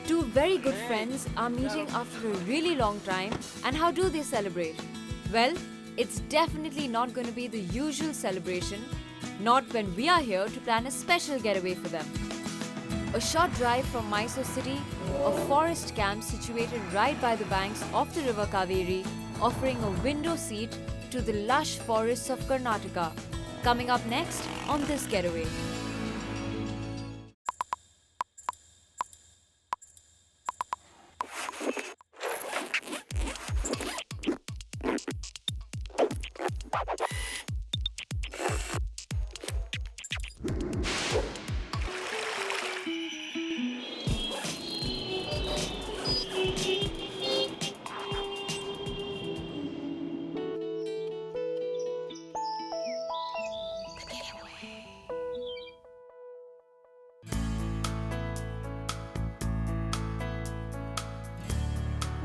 Two very good friends are meeting after a really long time, and how do they celebrate? Well, it's definitely not going to be the usual celebration, not when we are here to plan a special getaway for them. A short drive from Mysore city, a forest camp situated right by the banks of the river Kaveri, offering a window seat to the lush forests of Karnataka. Coming up next on this getaway.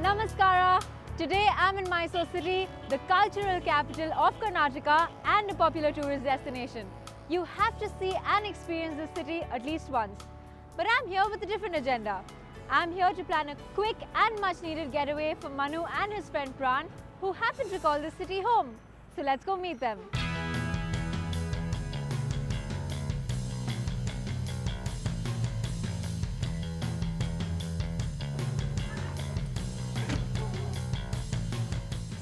Namaskara! Today I'm in Mysore city, the cultural capital of Karnataka and a popular tourist destination. You have to see and experience this city at least once. But I'm here with a different agenda. I'm here to plan a quick and much needed getaway for Manu and his friend Pran, who happen to call this city home. So let's go meet them.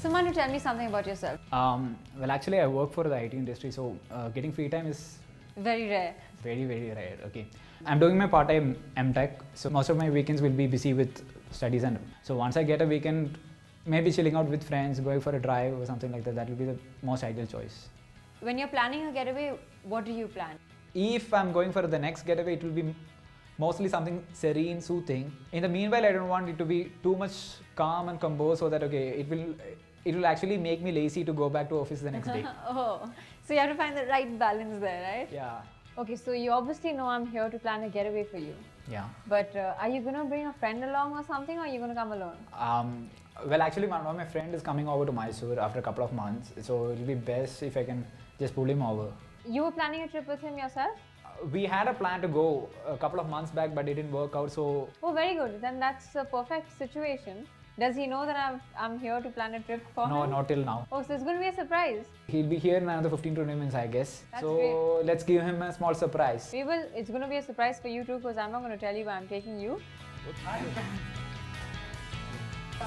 So Manu, tell me something about yourself. Well, actually, I work for the IT industry, so getting free time is Very rare. very, very rare. Okay, I'm doing my part-time MTech, so most of my weekends will be busy with studies, and so once I get a weekend, maybe chilling out with friends, going for a drive or something like that. That will be the most ideal choice. When you're planning a getaway, what do you plan? If I'm going for the next getaway, it will be mostly something serene, soothing. In the meanwhile, I don't want it to be too much calm and composed, so that it will actually make me lazy to go back to office the next day. Oh, so you have to find the right balance there, right? Yeah, Okay, so you obviously know I'm here to plan a getaway for you. yeah. But are you gonna bring a friend along or something, or are you gonna come alone? Well, actually, one of my friend is coming over to Mysore after a couple of months, so it'll be best if I can just pull him over. You were planning a trip with him yourself? We had a plan to go a couple of months back, but it didn't work out. So Oh, very good. Then that's a perfect situation. Does he know that I'm here to plan a trip for no, him? not till now. Oh, so it's gonna be a surprise. He'll be here in another 15 to 20 minutes, I guess. That's so great. let's give him a small surprise. We will. It's gonna be a surprise for you too, because I'm not gonna tell you where I'm taking you.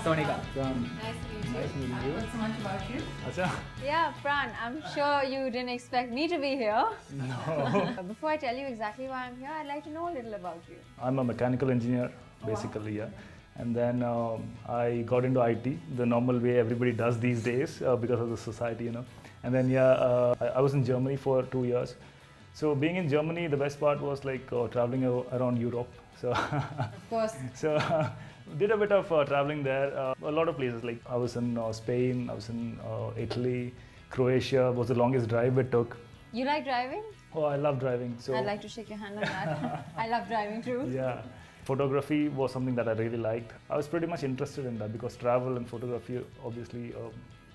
Sonika. Nice to meet you. Nice meeting I've you. heard so much about you. Acha? Yeah, Pran, I'm sure you didn't expect me to be here. No. Before I tell you exactly why I'm here, I'd like to know a little about you. I'm a mechanical engineer, basically, yeah. And then I got into IT the normal way everybody does these days because of the society, you know. And then, I was in Germany for 2 years. So being in Germany, the best part was like traveling around Europe. So, Of course. so did a bit of traveling there. A lot of places, like I was in Spain, I was in Italy, Croatia was the longest drive it took. You like driving? Oh, I love driving. So I'd like to shake your hand on that. I love driving too. yeah, photography was something that I really liked. I was pretty much interested in that because travel and photography obviously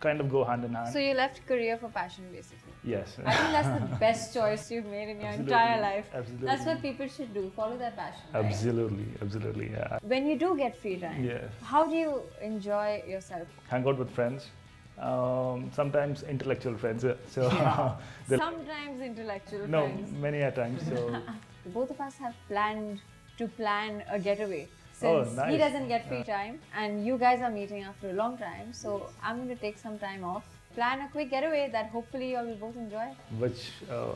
kind of go hand in hand. So you left career for passion, basically. Yes. I think that's the best choice you've made in your Absolutely, entire life. absolutely. That's what people should do. Follow their passion. Right? Absolutely, yeah. When you do get free time, Yes. how do you enjoy yourself? Hang out with friends. Sometimes intellectual friends. So they'll- Sometimes intellectual no, friends. many a times. So Both of us have planned to plan a getaway. Oh, Since nice. he doesn't get free time and you guys are meeting after a long time, so I'm going to take some time off, plan a quick getaway that hopefully you all will both enjoy. which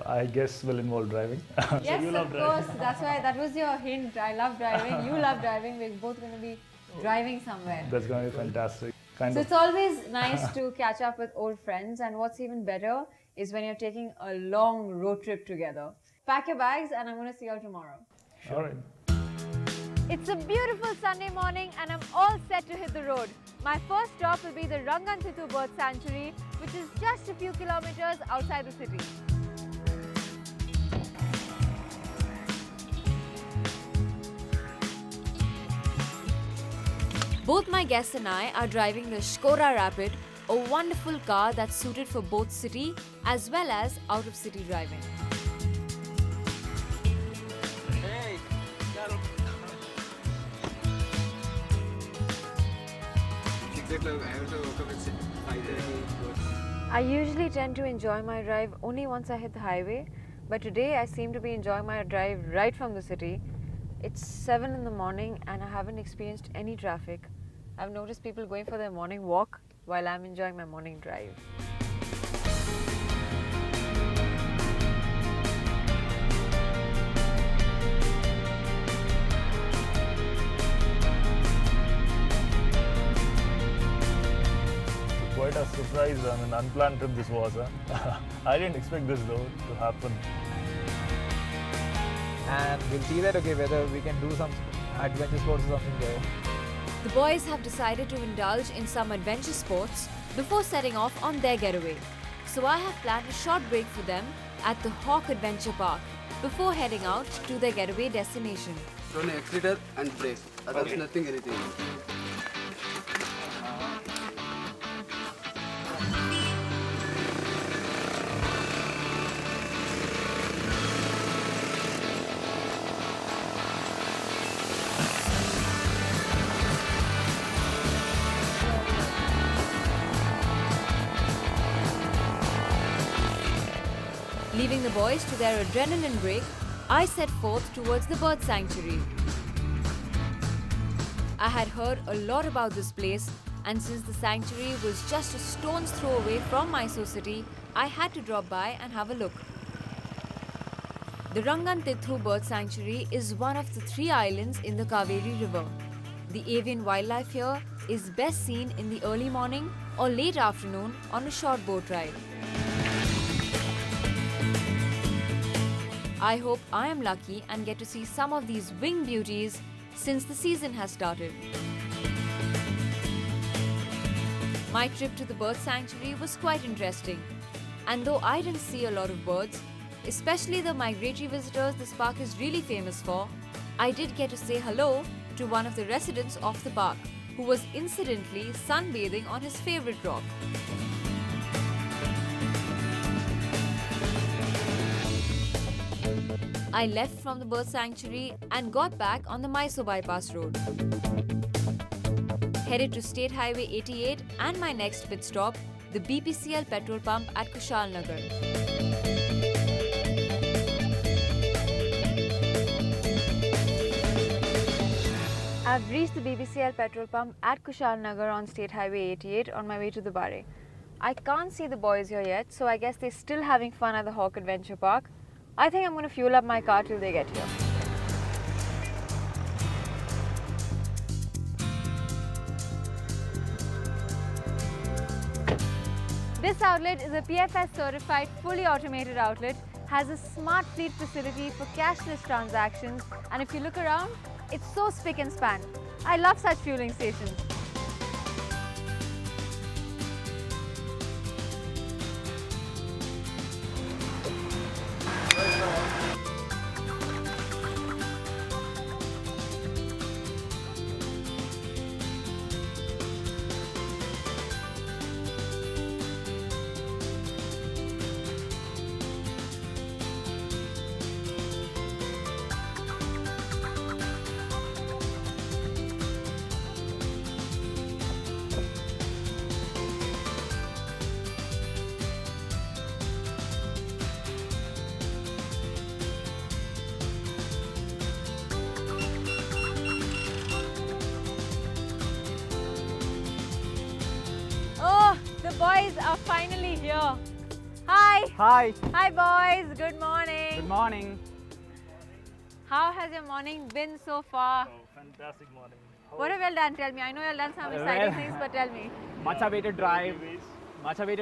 I guess will involve driving. So Yes, you love of driving. course. That's why that was your hint. I love driving. You love driving. We're both going to be driving somewhere. That's going to be fantastic. Kind So of. it's always nice to catch up with old friends, and what's even better is when you're taking a long road trip together. Pack your bags, and I'm going to see you all tomorrow. All right. It's a beautiful Sunday morning, and I'm all set to hit the road. My first stop will be the Ranganthittu Bird Sanctuary, which is just a few kilometers outside the city. Both my guests and I are driving the Škoda Rapid, a wonderful car that's suited for both city as well as out of city driving. I usually tend to enjoy my drive only once I hit the highway, but today I seem to be enjoying my drive right from the city. It's 7 in the morning and I haven't experienced any traffic. I've noticed people going for their morning walk while I'm enjoying my morning drive. Quite a surprise and an unplanned trip this was. I didn't expect this though to happen. And we'll see that whether we can do some adventure sports or something there. The boys have decided to indulge in some adventure sports before setting off on their getaway. So I have planned a short break for them at the Hawk Adventure Park before heading out to their getaway destination. Only accelerator and brake. Others nothing, anything. Leaving the boys to their adrenaline break, I set forth towards the bird sanctuary. I had heard a lot about this place, and since the sanctuary was just a stone's throw away from Mysore city, I had to drop by and have a look. The Rangantithru Bird Sanctuary is one of the 3 islands in the Kaveri River. The avian wildlife here is best seen in the early morning or late afternoon on a short boat ride. I hope I am lucky and get to see some of these winged beauties since the season has started. My trip to the bird sanctuary was quite interesting, and though I didn't see a lot of birds, especially the migratory visitors this park is really famous for, I did get to say hello to one of the residents of the park, who was incidentally sunbathing on his favorite rock. I left from the bird sanctuary and got back on the Mysore Bypass Road. Headed to State Highway 88 and my next pit stop, the BPCL petrol pump at Kushal Nagar. I've reached the BPCL petrol pump at Kushal Nagar on State Highway 88 on my way to the Bare. I can't see the boys here yet, so I guess they're still having fun at the Hawk Adventure Park. I think I'm going to fuel up my car till they get here. This outlet is a PFS certified fully automated outlet, has a smart fleet facility for cashless transactions, and if you look around, it's so spick and span. I love such fueling stations. The boys are finally here. Hi. Hi. Hi boys. Good morning. Good morning. How has your morning been so far? Oh, fantastic morning. What have you all done? Tell me. I know you all done some exciting things, but tell me. Much awaited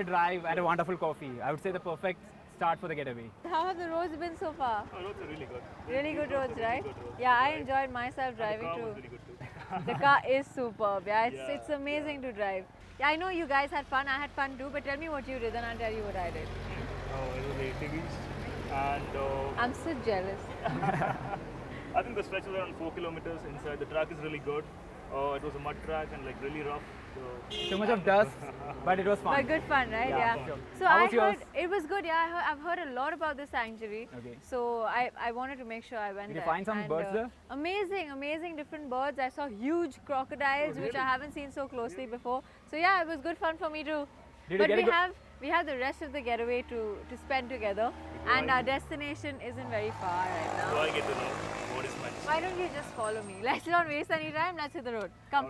drive and a wonderful coffee. I would say the perfect start for the getaway. How have the roads been so far? Oh, roads are really good. Really good roads, right? Good roads. Yeah, I enjoyed myself driving The car too. was really good too. The car is superb. Yeah, Yeah, it's amazing to drive. Yeah, I know you guys had fun. I had fun too. But tell me what you did, and I'll tell you what I did. Oh, it was ATVs, and I'm so jealous. I think the stretch was around 4 kilometers inside. The track is really good. Oh, it was a mud track and like really rough. So Too much of dust, but it was fun. But good fun, right? Yeah, Yeah. sure. So How I was yours? heard it was good. Yeah, I've heard a lot about this sanctuary. Okay. So I wanted to make sure I went Did you there. find some And, birds there? Amazing different birds. I saw huge crocodiles, which I haven't seen so closely before. So yeah, it was good fun for me too. Did you But get a good- we have the rest of the getaway to spend together, and our destination isn't very far right do now. I get to know what is my Why don't you just follow me? Let's not waste any time. Let's hit the road. Come.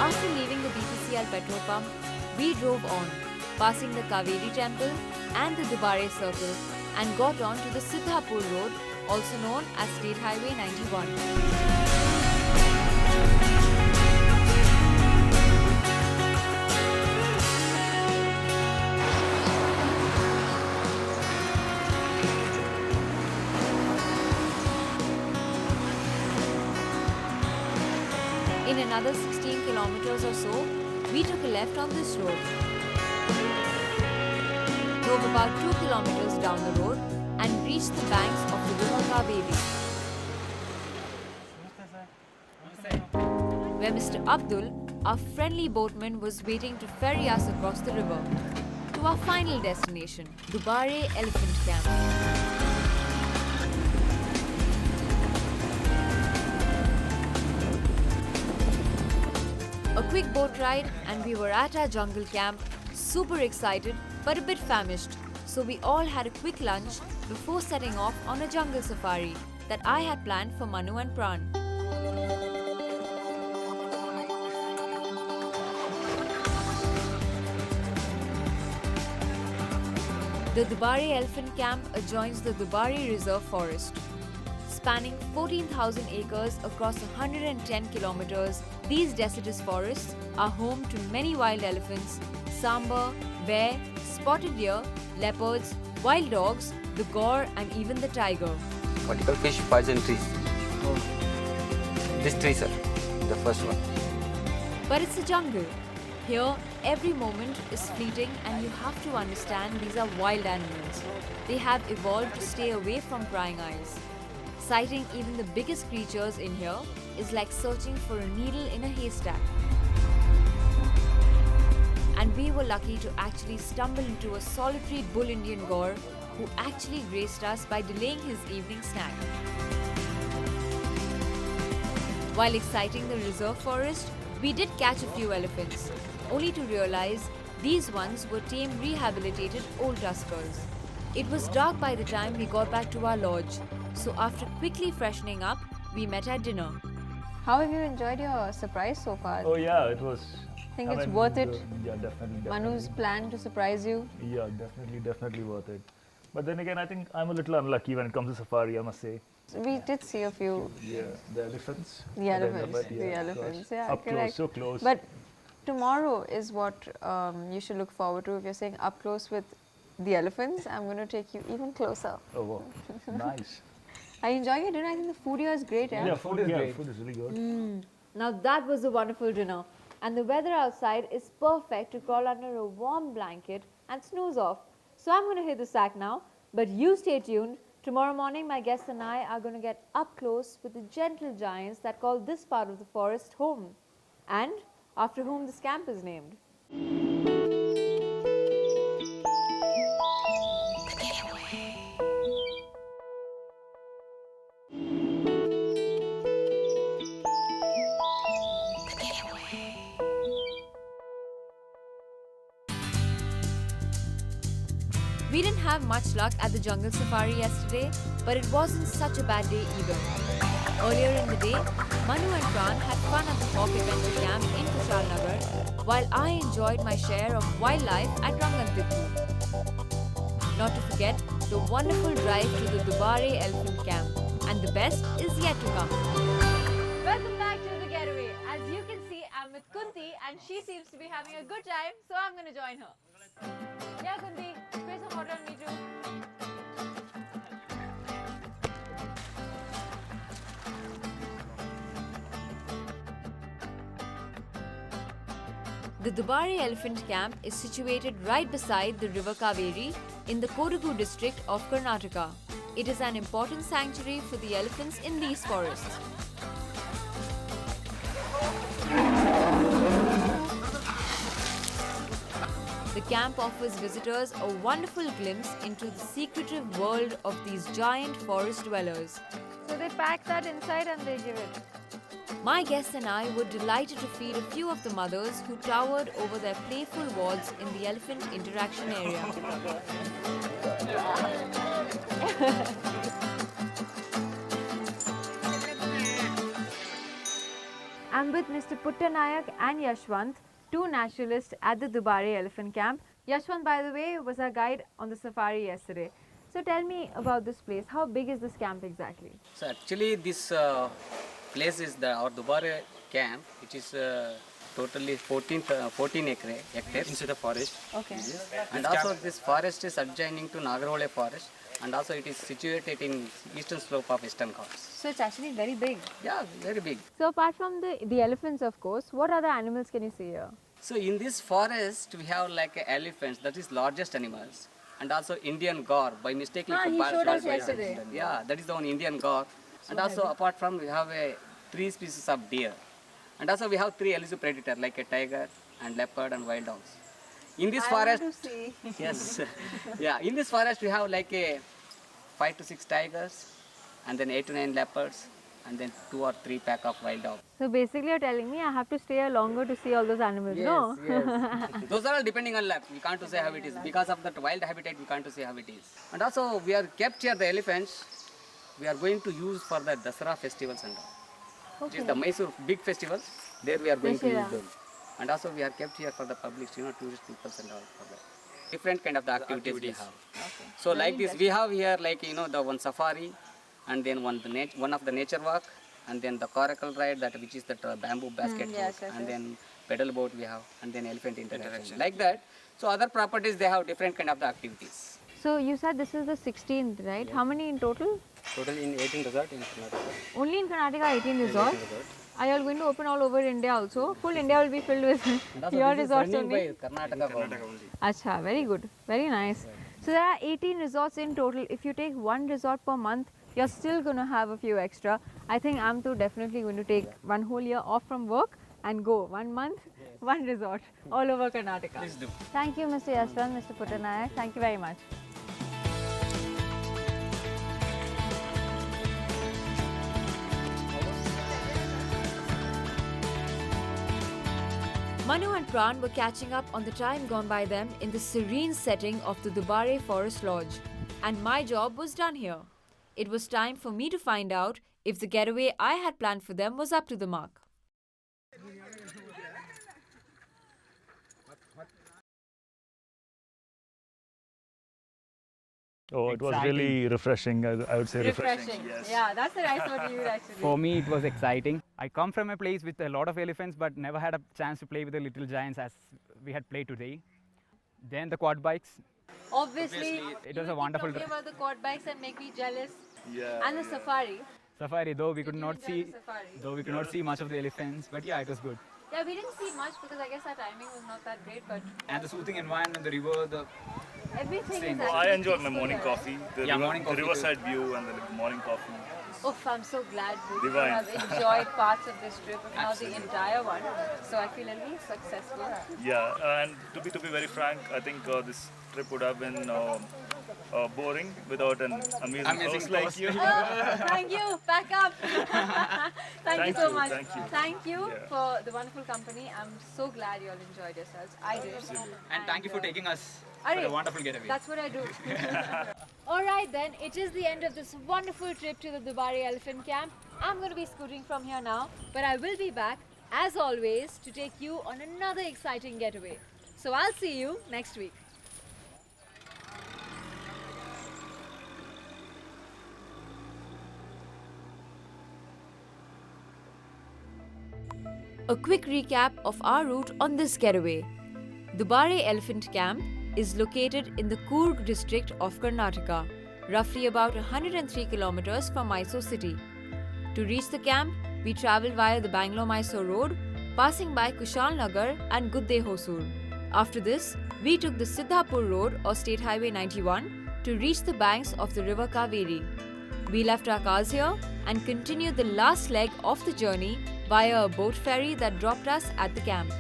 After leaving the BPCL petrol pump, we drove on, passing the Kaveri temple and the Dubare circle, and got on to the Siddhapur road, also known as State Highway 91. In another 16 kilometers or so, we took a left on this road. Drove about 2 kilometers down the road and reached the banks of the river Kaveri, where Mr. Abdul, our friendly boatman, was waiting to ferry us across the river to our final destination, Dubare Elephant Camp. A quick boat ride and we were at our jungle camp, super excited but a bit famished. So we all had a quick lunch before setting off on a jungle safari that I had planned for Manu and Pran. The Dubare Elephant Camp adjoins the Dubare Reserve Forest. Spanning 14,000 acres across 110 kilometers, these deciduous forests are home to many wild elephants, sambar, bear, spotted deer, leopards, wild dogs, the gaur and even the tiger. Vertical fish poison trees. This tree, sir, the first one. But it's a jungle. Here, every moment is fleeting and you have to understand these are wild animals. They have evolved to stay away from prying eyes. Sighting even the biggest creatures in here is like searching for a needle in a haystack. And we were lucky to actually stumble into a solitary bull Indian gaur who actually graced us by delaying his evening snack. While exciting the reserve forest, we did catch a few elephants, only to realize these ones were tame rehabilitated old tuskers. It was dark by the time we got back to our lodge, so after quickly freshening up, we met at dinner. How have you enjoyed your surprise so far? Oh yeah, it was. Think it's worth it? Yeah, definitely. Manu's plan to surprise you? Yeah, definitely worth it. But then again, I think I'm a little unlucky when it comes to safari, I must say. We did see a few. Yeah, the elephants. The at end of elephants, it, the of elephants, course. yeah, Up correct. close, so close. But tomorrow is what you should look forward to. If you're saying up close with the elephants, I'm going to take you even closer. Oh, wow. Nice. Are you enjoying your dinner? I think the food here is great, yeah? food is great. Food is really good. Now that was a wonderful dinner. And the weather outside is perfect to crawl under a warm blanket and snooze off. So I'm going to hit the sack now. But you stay tuned. Tomorrow morning, my guests and I are going to get up close with the gentle giants that call this part of the forest home, and after whom this camp is named. We didn't have much luck at the jungle safari yesterday, but it wasn't such a bad day either. Earlier in the day, Manu and Pran had fun at the Hawk Adventure Camp in Kushal Nagar, while I enjoyed my share of wildlife at Rangantippu. Not to forget the wonderful drive to the Dubare Elephant Camp, and the best is yet to come. Welcome back to the getaway. As you can see, I'm with Kunti, and she seems to be having a good time, so I'm going to join her. Yeah, Kunti, spray some water on me too. The Dubare Elephant Camp is situated right beside the river Kaveri in the Kodagu district of Karnataka. It is an important sanctuary for the elephants in these forests. The camp offers visitors a wonderful glimpse into the secretive world of these giant forest dwellers. So they pack that inside and they give it. My guests and I were delighted to feed a few of the mothers who towered over their playful wards in the elephant interaction area. I'm with Mr. Puttanayak and Yashwant, two naturalists at the Dubare Elephant Camp. Yashwant, by the way, was our guide on the safari yesterday. So tell me about this place. How big is this camp exactly? So actually this place is our Dubare camp, which is totally 14 hectares inside the forest. Okay. And also this forest is adjoining to Nagarhole forest, and also it is situated in eastern slope of Western Ghats. So it's actually very big. Yeah, very big. So apart from the elephants, of course, what other animals can you see here? So in this forest we have like elephants, that is largest animals, and also Indian gaur. By mistake Ah, he showed us yesterday. Yeah, that is the one Indian gaur. And also apart from we have 3 species of deer, and also we have 3 elusive predators like a tiger and leopard and wild dogs. In this forest, yes, yeah, in this forest we have like 5 to 6 tigers, and then 8 to 9 leopards, and then 2 or 3 pack of wild dogs. So basically you're telling me I have to stay here longer to see all those animals, no? Yes. Those are all depending on luck. We can't to say how it is. Because of that wild habitat, we can't to say how it is. And also we are kept here, the elephants, we are going to use for the Dasara festivals and all. Which is the Mysore big festivals. There we are going to use them. And also we are kept here for the public, tourist people and all for that. Different kind of the activities we have. Okay. So like this, we have here like, the one safari, and then one of the nature walk, and then the coracle ride, that which is the bamboo basket walk, and then pedal boat we have, and then elephant interaction. Like that. So other properties, they have different kind of the activities. So you said this is the 16th, right? How many in total? Total in 18 resorts in Karnataka. Only in Karnataka 18 resorts? Are you all going to open all over India also? Full India will be filled with your resorts only? Karnataka only. Acha, very good. Very nice. So there are 18 resorts in total. If you take one resort per month, you're still going to have a few extra. I think I'm too definitely going to take one whole year off from work and go 1 month, one resort all over Karnataka. Please do. Thank you, Mr. Yashwant, Mr. Puttanayak. Thank you very much. Manu and Pran were catching up on the time gone by them in the serene setting of the Dubare Forest Lodge. And my job was done here. It was time for me to find out if the getaway I had planned for them was up to the mark. Oh, it was really refreshing. I would say refreshing. Yes. Yeah, that's the right word you would actually. For me, it was exciting. I come from a place with a lot of elephants, but never had a chance to play with the little giants as we had played today. Then the quad bikes. Obviously, It was a wonderful talking about the quad bikes and make me jealous. Yeah. And the safari. safari. Though we could not enjoy the see, safari. much of the elephants, but yeah, it was good. Yeah, we didn't see much because I guess our timing was not that great, but And the soothing environment, the river, the everything Same. is Oh, I enjoyed my morning peaceful coffee, the, Yeah, morning coffee the too. riverside view and the morning coffee. here. Oof, I'm so glad both of you Divine. have enjoyed parts of this trip, if not the entire one. So I feel at least successful. Yeah, and to be very frank, I think this trip would have been boring without an amazing host like host. you. Oh, thank you. Back up. thank you so much. Thank you. Yeah. for the wonderful company. I'm so glad you all enjoyed yourselves. I did. and thank you for taking us for Alright, a wonderful getaway. That's what I do. Alright then, it is the end of this wonderful trip to the Dubare Elephant Camp. I'm going to be scooting from here now, but I will be back, as always, to take you on another exciting getaway. So I'll see you next week. A quick recap of our route on this getaway. Dubare Elephant Camp is located in the Coorg district of Karnataka, roughly about 103 kilometers from Mysore city. To reach the camp, we traveled via the Bangalore-Mysore road passing by Kushal Nagar and Gudde Hosur. After this, we took the Siddhapur Road or State Highway 91 to reach the banks of the river Kaveri. We left our cars here and continued the last leg of the journey via a boat ferry that dropped us at the camp.